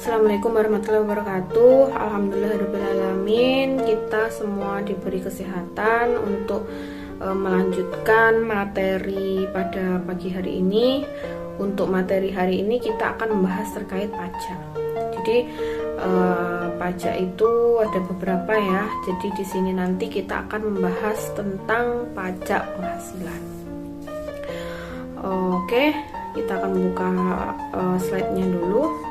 Assalamualaikum warahmatullahi wabarakatuh. Alhamdulillahirrahmanirrahim. Kita semua diberi kesehatan untuk melanjutkan materi pada pagi hari ini. Untuk materi hari ini kita akan membahas terkait pajak. Jadi pajak itu ada beberapa ya. Jadi di sini nanti kita akan membahas tentang pajak penghasilan. Oke, kita akan buka slide-nya dulu.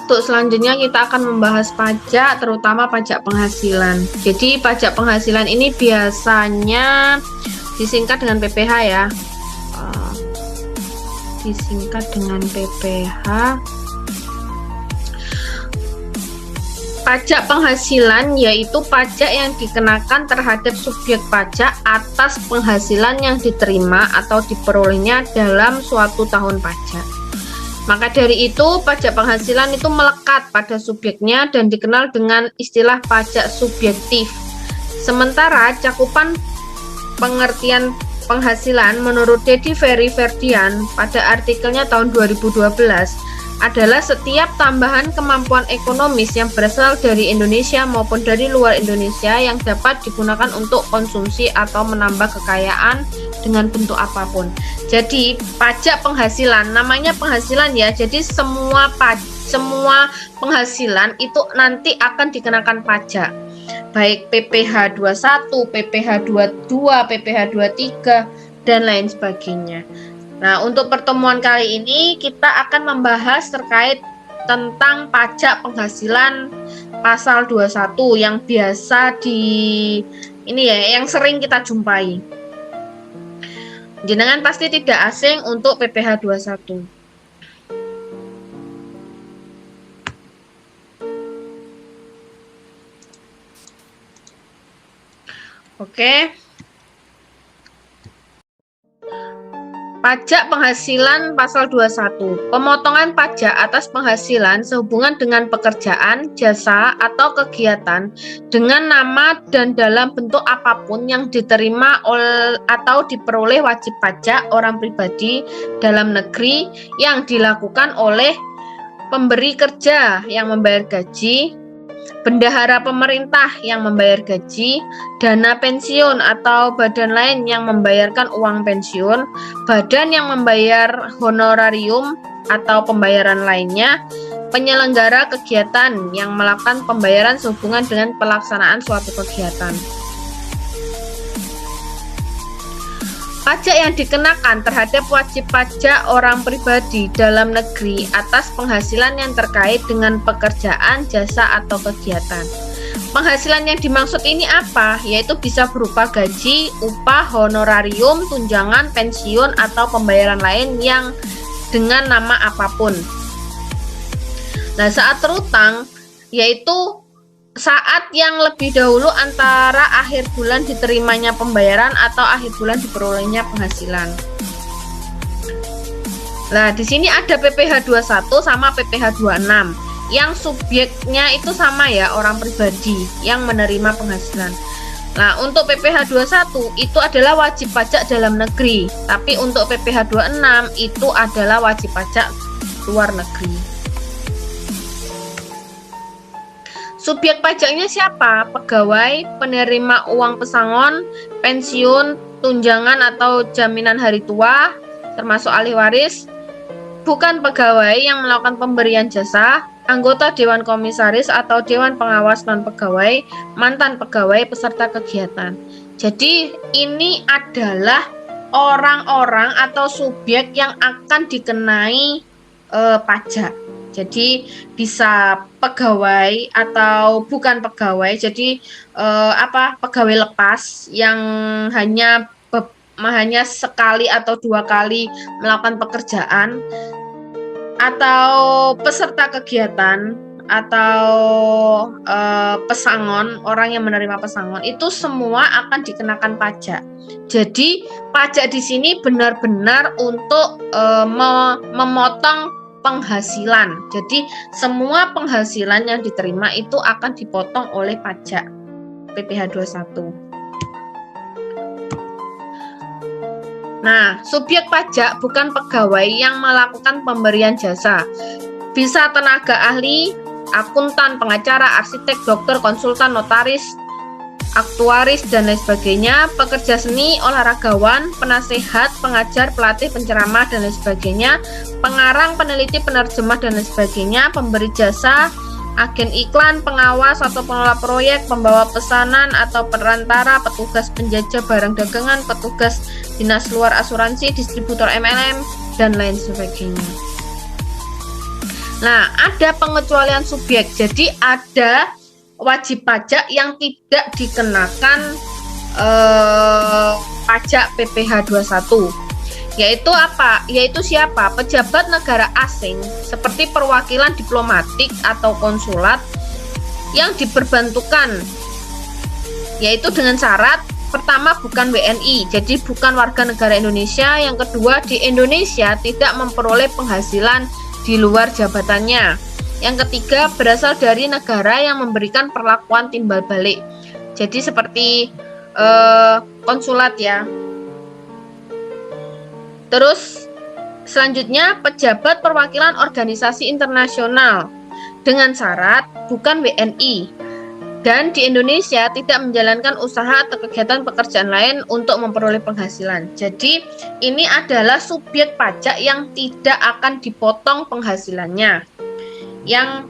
Untuk selanjutnya kita akan membahas pajak, terutama pajak penghasilan. Jadi pajak penghasilan ini biasanya disingkat dengan PPH ya. Disingkat dengan PPH. Pajak penghasilan yaitu pajak yang dikenakan terhadap subjek pajak atas penghasilan yang diterima atau diperolehnya dalam suatu tahun pajak. Maka dari itu, pajak penghasilan itu melekat pada subjeknya dan dikenal dengan istilah pajak subjektif. Sementara cakupan pengertian penghasilan menurut Dedi Ferry Ferdian pada artikelnya tahun 2012 adalah setiap tambahan kemampuan ekonomis yang berasal dari Indonesia maupun dari luar Indonesia yang dapat digunakan untuk konsumsi atau menambah kekayaan dengan bentuk apapun. Jadi pajak penghasilan, namanya penghasilan ya. Jadi semua penghasilan itu nanti akan dikenakan pajak. Baik PPH 21, PPH 22, PPH 23 dan lain sebagainya. Nah, untuk pertemuan kali ini kita akan membahas terkait tentang pajak penghasilan pasal 21 yang biasa yang sering kita jumpai. Jenengan pasti tidak asing untuk PPH 21. Oke. Pajak penghasilan pasal 21. Pemotongan pajak atas penghasilan sehubungan dengan pekerjaan, jasa, atau kegiatan dengan nama dan dalam bentuk apapun yang diterima atau diperoleh wajib pajak orang pribadi dalam negeri yang dilakukan oleh pemberi kerja yang membayar gaji, bendahara pemerintah yang membayar gaji, dana pensiun atau badan lain yang membayarkan uang pensiun, badan yang membayar honorarium atau pembayaran lainnya, penyelenggara kegiatan yang melakukan pembayaran sehubungan dengan pelaksanaan suatu kegiatan. Pajak yang dikenakan terhadap wajib pajak orang pribadi dalam negeri atas penghasilan yang terkait dengan pekerjaan, jasa, atau kegiatan. Penghasilan yang dimaksud ini apa? Yaitu bisa berupa gaji, upah, honorarium, tunjangan, pensiun, atau pembayaran lain yang dengan nama apapun. Nah, saat terutang yaitu saat yang lebih dahulu antara akhir bulan diterimanya pembayaran atau akhir bulan diperolehnya penghasilan. Nah, di sini ada PPH 21 sama PPH 26 yang subjeknya itu sama ya, orang pribadi yang menerima penghasilan. Nah, untuk PPH 21 itu adalah wajib pajak dalam negeri, tapi untuk PPH 26 itu adalah wajib pajak luar negeri. Subjek pajaknya siapa? Pegawai, penerima uang pesangon, pensiun, tunjangan atau jaminan hari tua, termasuk ahli waris, bukan pegawai yang melakukan pemberian jasa, anggota Dewan Komisaris atau Dewan Pengawas non-pegawai, mantan pegawai, peserta kegiatan. Jadi ini adalah orang-orang atau subjek yang akan dikenai pajak. Jadi bisa pegawai atau bukan pegawai. Jadi pegawai lepas yang hanya sekali atau dua kali melakukan pekerjaan, atau peserta kegiatan, atau pesangon, orang yang menerima pesangon, itu semua akan dikenakan pajak. Jadi pajak di sini benar-benar untuk memotong penghasilan. Jadi semua penghasilan yang diterima itu akan dipotong oleh pajak PPH 21. Nah, subjek pajak bukan pegawai yang melakukan pemberian jasa. Bisa tenaga ahli, akuntan, pengacara, arsitek, dokter, konsultan, notaris, aktuaris, dan lain sebagainya, pekerja seni, olahragawan, penasehat, pengajar, pelatih, penceramah, dan lain sebagainya, pengarang, peneliti, penerjemah, dan lain sebagainya, pemberi jasa, agen iklan, pengawas atau pengelola proyek, pembawa pesanan atau perantara, petugas penjajah barang dagangan, petugas dinas luar asuransi, distributor MLM, dan lain sebagainya. Nah, ada pengecualian subjek. Jadi ada wajib pajak yang tidak dikenakan pajak PPh 21. Yaitu apa? Yaitu siapa? Pejabat negara asing seperti perwakilan diplomatik atau konsulat yang diperbantukan, yaitu dengan syarat pertama bukan WNI, jadi bukan warga negara Indonesia. Yang kedua, di Indonesia tidak memperoleh penghasilan di luar jabatannya. Yang ketiga, berasal dari negara yang memberikan perlakuan timbal balik, jadi seperti konsulat ya. Terus selanjutnya, pejabat perwakilan organisasi internasional dengan syarat bukan WNI dan di Indonesia tidak menjalankan usaha atau kegiatan pekerjaan lain untuk memperoleh penghasilan. Jadi ini adalah subjek pajak yang tidak akan dipotong penghasilannya. Yang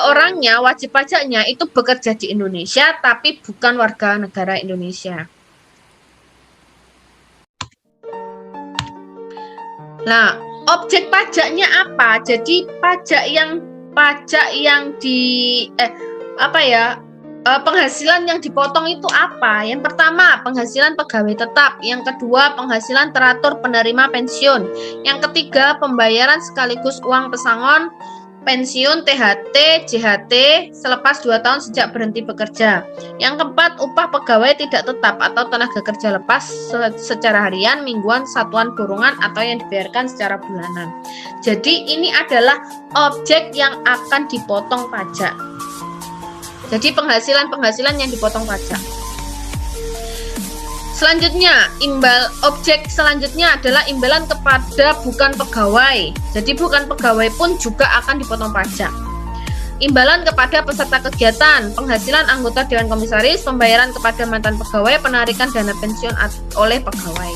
orangnya, wajib pajaknya itu bekerja di Indonesia tapi bukan warga negara Indonesia. Nah, objek pajaknya apa? Jadi pajak yang penghasilan yang dipotong itu apa? Yang pertama, penghasilan pegawai tetap. Yang kedua, penghasilan teratur penerima pensiun. Yang ketiga, pembayaran sekaligus uang pesangon pensiun, THT, JHT selepas 2 tahun sejak berhenti bekerja. Yang keempat, upah pegawai tidak tetap atau tenaga kerja lepas secara harian, mingguan, satuan kurungan, atau yang dibayarkan secara bulanan. Jadi ini adalah objek yang akan dipotong pajak. Jadi penghasilan yang dipotong pajak. Selanjutnya, objek selanjutnya adalah imbalan kepada bukan pegawai. Jadi bukan pegawai pun juga akan dipotong pajak. Imbalan kepada peserta kegiatan, penghasilan anggota Dewan Komisaris, pembayaran kepada mantan pegawai, penarikan dana pensiun oleh pegawai.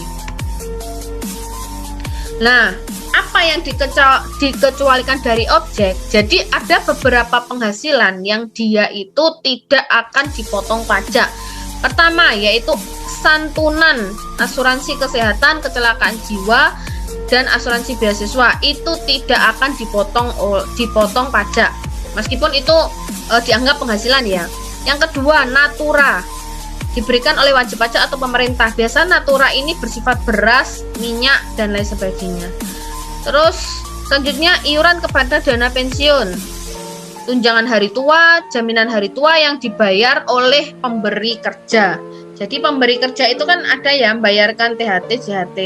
Nah, apa yang dikecualikan dari objek? Jadi ada beberapa penghasilan yang dia itu tidak akan dipotong pajak. Pertama, yaitu santunan asuransi kesehatan, kecelakaan jiwa, dan asuransi beasiswa itu tidak akan dipotong pajak, meskipun itu dianggap penghasilan ya. Yang kedua, natura diberikan oleh wajib pajak atau pemerintah. Biasa natura ini bersifat beras, minyak, dan lain sebagainya. Terus selanjutnya, iuran kepada dana pensiun, tunjangan hari tua, jaminan hari tua yang dibayar oleh pemberi kerja. Jadi pemberi kerja itu kan ada ya membayarkan THT, JHT.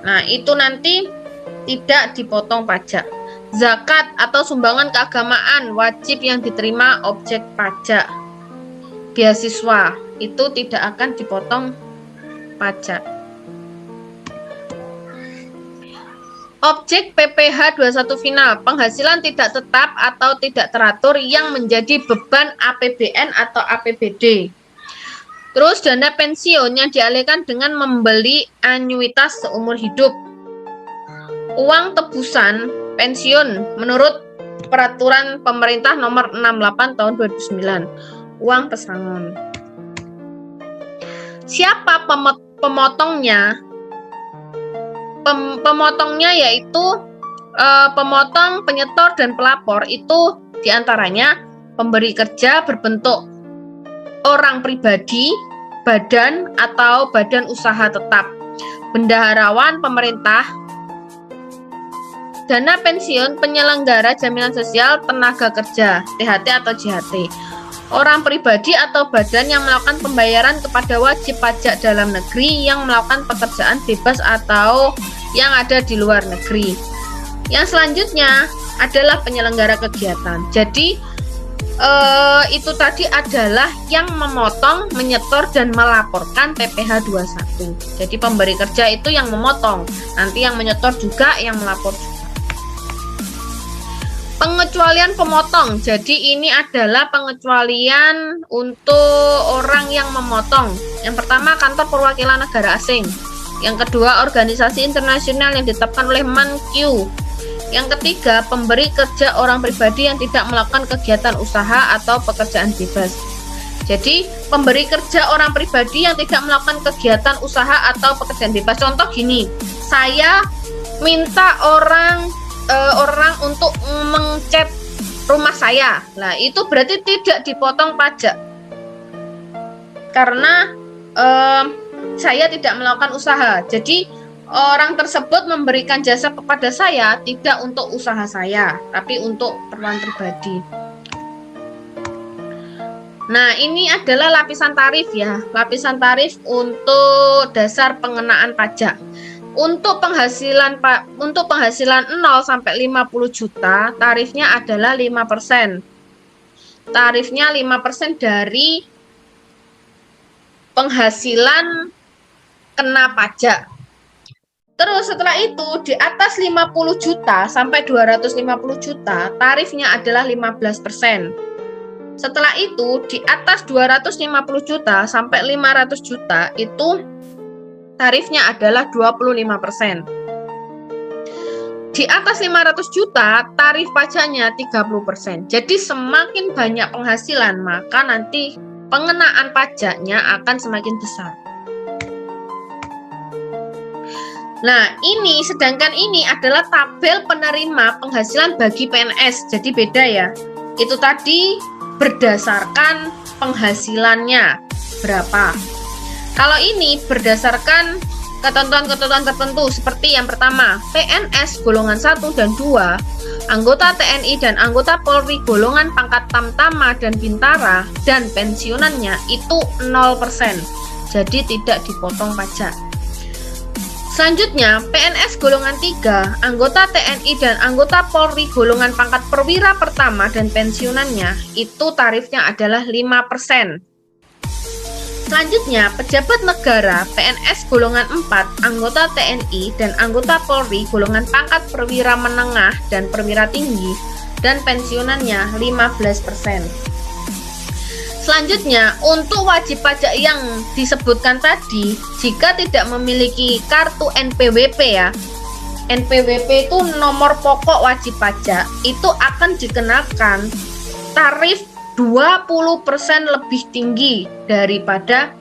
Nah, itu nanti tidak dipotong pajak. Zakat atau sumbangan keagamaan wajib yang diterima objek pajak. Beasiswa itu tidak akan dipotong pajak. Objek PPh 21 final, penghasilan tidak tetap atau tidak teratur yang menjadi beban APBN atau APBD. Terus dana pensiun yang dialihkan dengan membeli anuitas seumur hidup. Uang tebusan pensiun menurut peraturan pemerintah nomor 68 tahun 2009. Uang pesangon. Siapa pemotongnya? Pemotongnya yaitu pemotong, penyetor, dan pelapor. Itu diantaranya pemberi kerja berbentuk orang pribadi, badan atau badan usaha tetap, bendaharawan pemerintah, dana pensiun penyelenggara jaminan sosial tenaga kerja, THT atau JHT, orang pribadi atau badan yang melakukan pembayaran kepada wajib pajak dalam negeri yang melakukan pekerjaan bebas atau yang ada di luar negeri. Yang selanjutnya adalah penyelenggara kegiatan. Jadi itu tadi adalah yang memotong, menyetor, dan melaporkan PPh 21. Jadi pemberi kerja itu yang memotong, nanti yang menyetor juga, yang melapor juga. Pengecualian pemotong, jadi ini adalah pengecualian untuk orang yang memotong. Yang pertama, kantor perwakilan negara asing. Yang kedua, organisasi internasional yang ditetapkan oleh ManQ. Yang ketiga, pemberi kerja orang pribadi yang tidak melakukan kegiatan usaha atau pekerjaan bebas. Jadi, pemberi kerja orang pribadi yang tidak melakukan kegiatan usaha atau pekerjaan bebas. Contoh gini, saya minta orang untuk mencat rumah saya. Nah, itu berarti tidak dipotong pajak. Karena saya tidak melakukan usaha. Jadi orang tersebut memberikan jasa kepada saya tidak untuk usaha saya, tapi untuk keperluan pribadi. Nah, ini adalah lapisan tarif ya. Lapisan tarif untuk dasar pengenaan pajak. Untuk penghasilan 0 sampai 50 juta, tarifnya adalah 5%. Tarifnya 5% dari penghasilan kena pajak. Terus setelah itu di atas 50 juta sampai 250 juta, tarifnya adalah 15%. Setelah itu di atas 250 juta sampai 500 juta itu tarifnya adalah 25%. Di atas 500 juta, tarif pajaknya 30%. Jadi semakin banyak penghasilan, maka nanti pengenaan pajaknya akan semakin besar. Nah, sedangkan ini adalah tabel penerima penghasilan bagi PNS. Jadi beda ya. Itu tadi berdasarkan penghasilannya berapa. Kalau ini berdasarkan ketentuan-ketentuan tertentu seperti yang pertama, PNS golongan 1 dan 2, anggota TNI dan anggota Polri golongan pangkat Tamtama dan Bintara dan pensiunannya itu 0%. Jadi tidak dipotong pajak. Selanjutnya, PNS golongan 3, anggota TNI dan anggota Polri golongan pangkat perwira pertama dan pensiunannya itu tarifnya adalah 5%. Selanjutnya, pejabat negara PNS golongan 4, anggota TNI dan anggota Polri golongan pangkat perwira menengah dan perwira tinggi dan pensiunannya 15%. Selanjutnya, untuk wajib pajak yang disebutkan tadi, jika tidak memiliki kartu NPWP ya, NPWP itu nomor pokok wajib pajak, itu akan dikenakan tarif 20% lebih tinggi daripada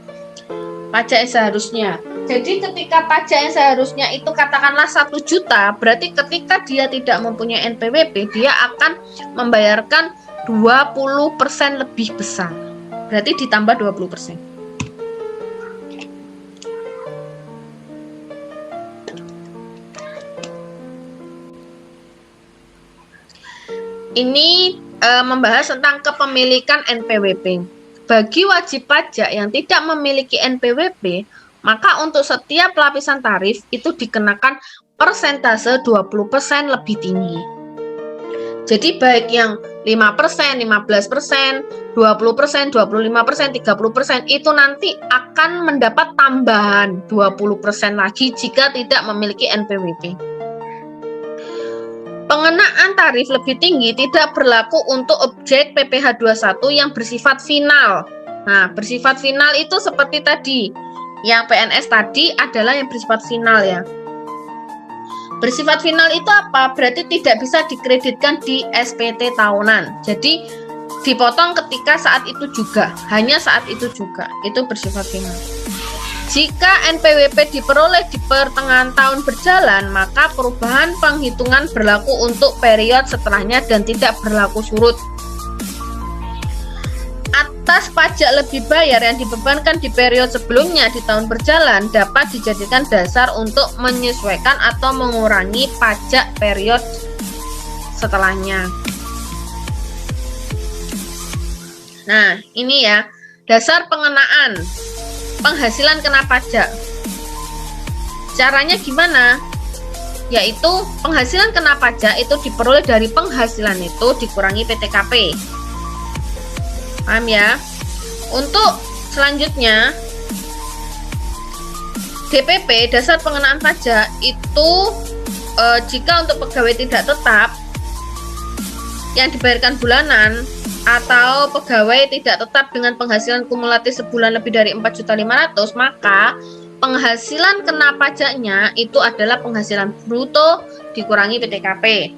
pajak yang seharusnya. Jadi ketika pajak yang seharusnya itu katakanlah 1 juta, berarti ketika dia tidak mempunyai NPWP, dia akan membayarkan 20% lebih besar. Berarti ditambah 20%. Ini membahas tentang kepemilikan NPWP. Bagi wajib pajak yang tidak memiliki NPWP, maka untuk setiap lapisan tarif itu dikenakan persentase 20% lebih tinggi. Jadi baik yang 5%, 15%, 20%, 25%, 30% itu nanti akan mendapat tambahan 20% lagi jika tidak memiliki NPWP. Pengenaan tarif lebih tinggi tidak berlaku untuk objek PPh 21 yang bersifat final. Nah, bersifat final itu seperti tadi. Yang PNS tadi adalah yang bersifat final ya. Bersifat final itu apa? Berarti tidak bisa dikreditkan di SPT tahunan. Jadi dipotong ketika saat itu juga, hanya saat itu juga. Itu bersifat final. Jika NPWP diperoleh di pertengahan tahun berjalan, maka perubahan penghitungan berlaku untuk periode setelahnya dan tidak berlaku surut. Atas pajak lebih bayar yang dibebankan di periode sebelumnya di tahun berjalan dapat dijadikan dasar untuk menyesuaikan atau mengurangi pajak periode setelahnya. Nah, ini ya, dasar pengenaan penghasilan kena pajak. Caranya gimana? Yaitu penghasilan kena pajak itu diperoleh dari penghasilan itu dikurangi PTKP. Paham ya? Untuk selanjutnya, DPP, dasar pengenaan pajak, itu jika untuk pegawai tidak tetap yang dibayarkan bulanan atau pegawai tidak tetap dengan penghasilan kumulatif sebulan lebih dari 4.500.000, maka penghasilan kena pajaknya itu adalah penghasilan bruto dikurangi PTKP.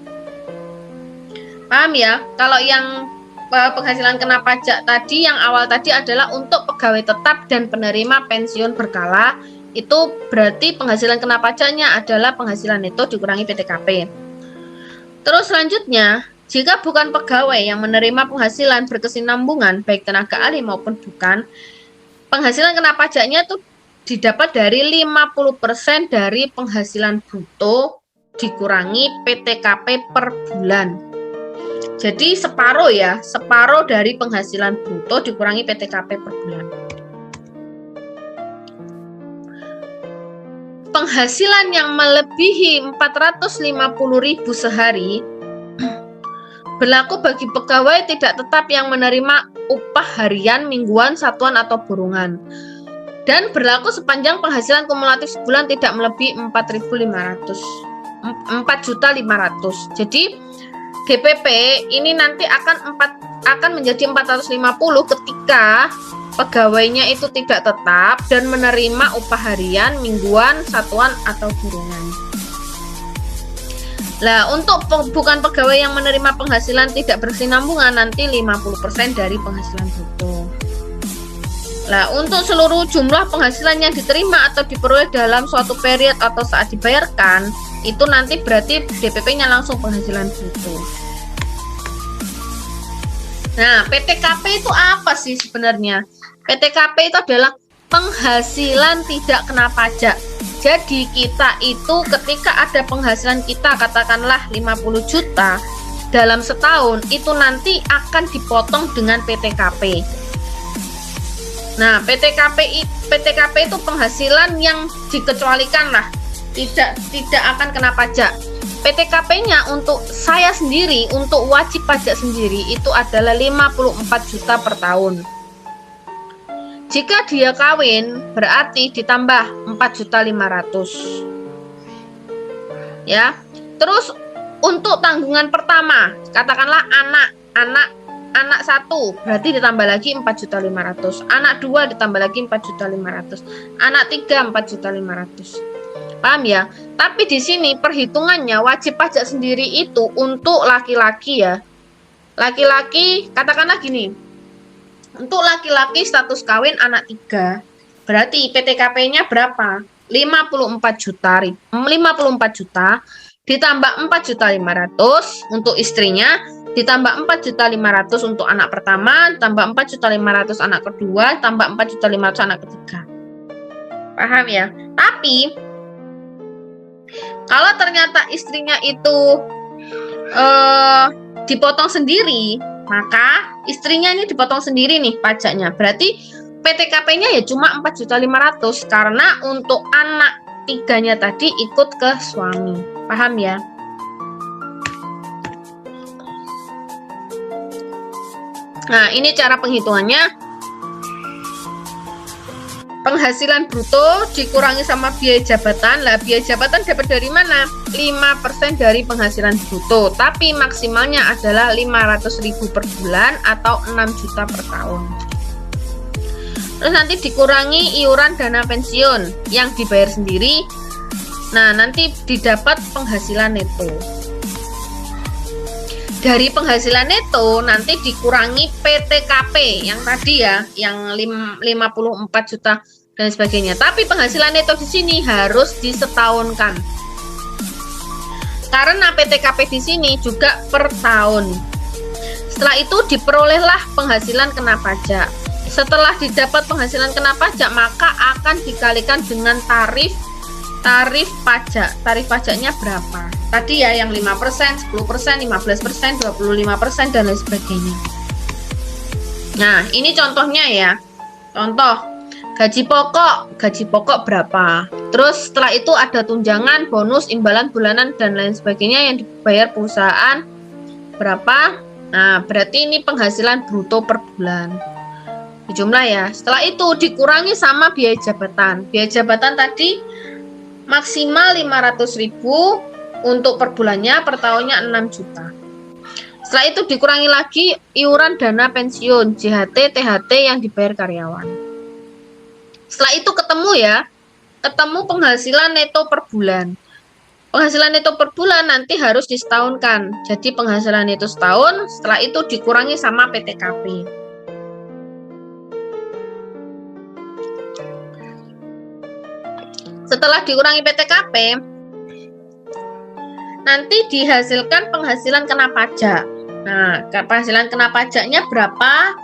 Paham ya? Kalau yang penghasilan kena pajak tadi, yang awal tadi adalah untuk pegawai tetap dan penerima pensiun berkala, itu berarti penghasilan kena pajaknya adalah penghasilan itu dikurangi PTKP. Terus selanjutnya, jika bukan pegawai yang menerima penghasilan berkesinambungan, baik tenaga ahli maupun bukan, penghasilan kena pajaknya itu didapat dari 50% dari penghasilan bruto dikurangi PTKP per bulan. Jadi separuh ya, separuh dari penghasilan bruto dikurangi PTKP per bulan. Penghasilan yang melebihi 450.000 sehari berlaku bagi pegawai tidak tetap yang menerima upah harian, mingguan, satuan atau burongan. Dan berlaku sepanjang penghasilan kumulatif sebulan tidak melebihi 4.500. Jadi DPP ini nanti akan menjadi 450 ketika pegawainya itu tidak tetap dan menerima upah harian, mingguan, satuan atau burongan. Lah, untuk bukan pegawai yang menerima penghasilan tidak berkesinambungan nanti 50% dari penghasilan bruto. Lah, untuk seluruh jumlah penghasilan yang diterima atau diperoleh dalam suatu periode atau saat dibayarkan, itu nanti berarti DPP-nya langsung penghasilan bruto. Nah, PTKP itu apa sih sebenarnya? PTKP itu adalah penghasilan tidak kena pajak. Jadi kita itu ketika ada penghasilan kita katakanlah 50 juta dalam setahun, itu nanti akan dipotong dengan PTKP. Nah, PTKP itu penghasilan yang dikecualikan lah, tidak akan kena pajak. PTKP-nya untuk saya sendiri, untuk wajib pajak sendiri itu adalah 54 juta per tahun. Jika dia kawin berarti ditambah 4.500.000. Ya. Terus untuk tanggungan pertama, katakanlah anak 1 berarti ditambah lagi 4.500.000. Anak 2 ditambah lagi 4.500.000. Anak 3 4.500.000. Paham ya? Tapi di sini perhitungannya wajib pajak sendiri itu untuk laki-laki ya. Laki-laki katakanlah gini. Untuk laki-laki status kawin anak 3, berarti PTKP-nya berapa? 54 juta ditambah 4.500.000 untuk istrinya, ditambah 4.500.000 untuk anak pertama, tambah 4.500.000 anak kedua, tambah 4.500.000 anak ketiga. Paham ya? Tapi kalau ternyata istrinya itu dipotong sendiri, maka istrinya ini dipotong sendiri nih pajaknya. Berarti PTKP-nya ya cuma 4.500.000 karena untuk anak 3-nya tadi ikut ke suami. Paham ya? Nah, ini cara penghitungannya. Penghasilan bruto dikurangi sama biaya jabatan. Lah, biaya jabatan dapat dari mana? 5% dari penghasilan bruto, tapi maksimalnya adalah 500.000 per bulan atau 6 juta per tahun. Terus nanti dikurangi iuran dana pensiun yang dibayar sendiri. Nah, nanti didapat penghasilan neto. Dari penghasilan neto nanti dikurangi PTKP yang tadi ya, yang 54 juta dan sebagainya. Tapi penghasilan neto di sini harus disetahunkan. Karena PTKP di sini juga per tahun. Setelah itu diperolehlah penghasilan kena pajak. Setelah didapat penghasilan kena pajak, maka akan dikalikan dengan tarif pajak. Tarif pajaknya berapa? Tadi ya yang 5%, 10%, 15%, 25% dan lain sebagainya. Nah, ini contohnya ya. Contoh gaji pokok berapa? Terus setelah itu ada tunjangan, bonus, imbalan bulanan dan lain sebagainya yang dibayar perusahaan berapa? Nah, berarti ini penghasilan bruto per bulan. Dijumlah ya. Setelah itu dikurangi sama biaya jabatan. Biaya jabatan tadi maksimal 500.000 untuk per bulannya, per tahunnya 6 juta. Setelah itu dikurangi lagi iuran dana pensiun, JHT, THT yang dibayar karyawan. Setelah itu ketemu penghasilan neto per bulan. Penghasilan neto per bulan nanti harus disetahunkan. Jadi penghasilan neto setahun, setelah itu dikurangi sama PTKP. Setelah dikurangi PTKP, nanti dihasilkan penghasilan kena pajak. Nah, penghasilan kena pajaknya berapa?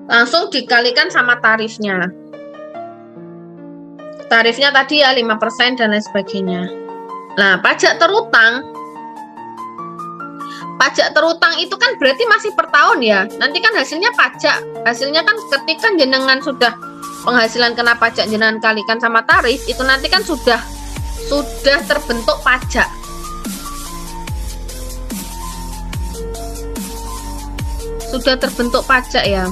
Langsung dikalikan sama tarifnya. Tarifnya tadi ya 5% dan lain sebagainya. Nah, pajak terutang itu kan berarti masih per tahun ya. Nanti kan hasilnya pajak. Hasilnya kan ketika jenengan sudah penghasilan kena pajak jenengan kalikan sama tarif, itu nanti kan sudah terbentuk pajak. Sudah terbentuk pajak ya.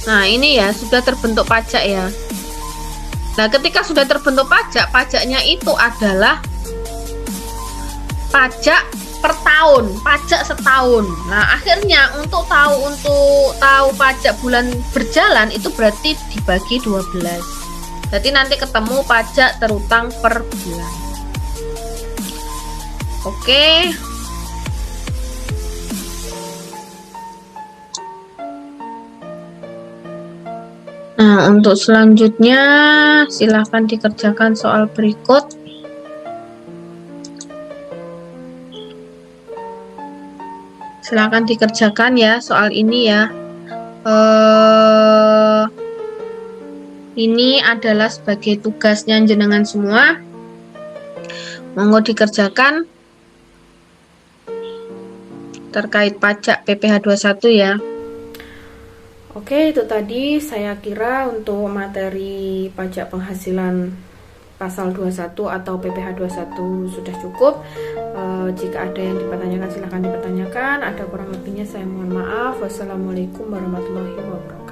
Nah, ini ya sudah terbentuk pajak ya. Nah, ketika sudah terbentuk pajak, pajaknya itu adalah pajak per tahun, pajak setahun. Nah, akhirnya untuk tahu pajak bulan berjalan itu berarti dibagi 12. Jadi nanti ketemu pajak terutang per bulan. Oke. Nah, untuk selanjutnya silakan dikerjakan soal berikut. Silakan dikerjakan ya soal ini ya. Ini adalah sebagai tugasnya jenengan semua. Monggo dikerjakan terkait pajak PPh 21 ya. Oke, itu tadi saya kira untuk materi pajak penghasilan pasal 21 atau PPh 21 sudah cukup. Jika ada yang dipertanyakan silahkan dipertanyakan. Ada kurang lebihnya saya mohon maaf. Wassalamualaikum warahmatullahi wabarakatuh.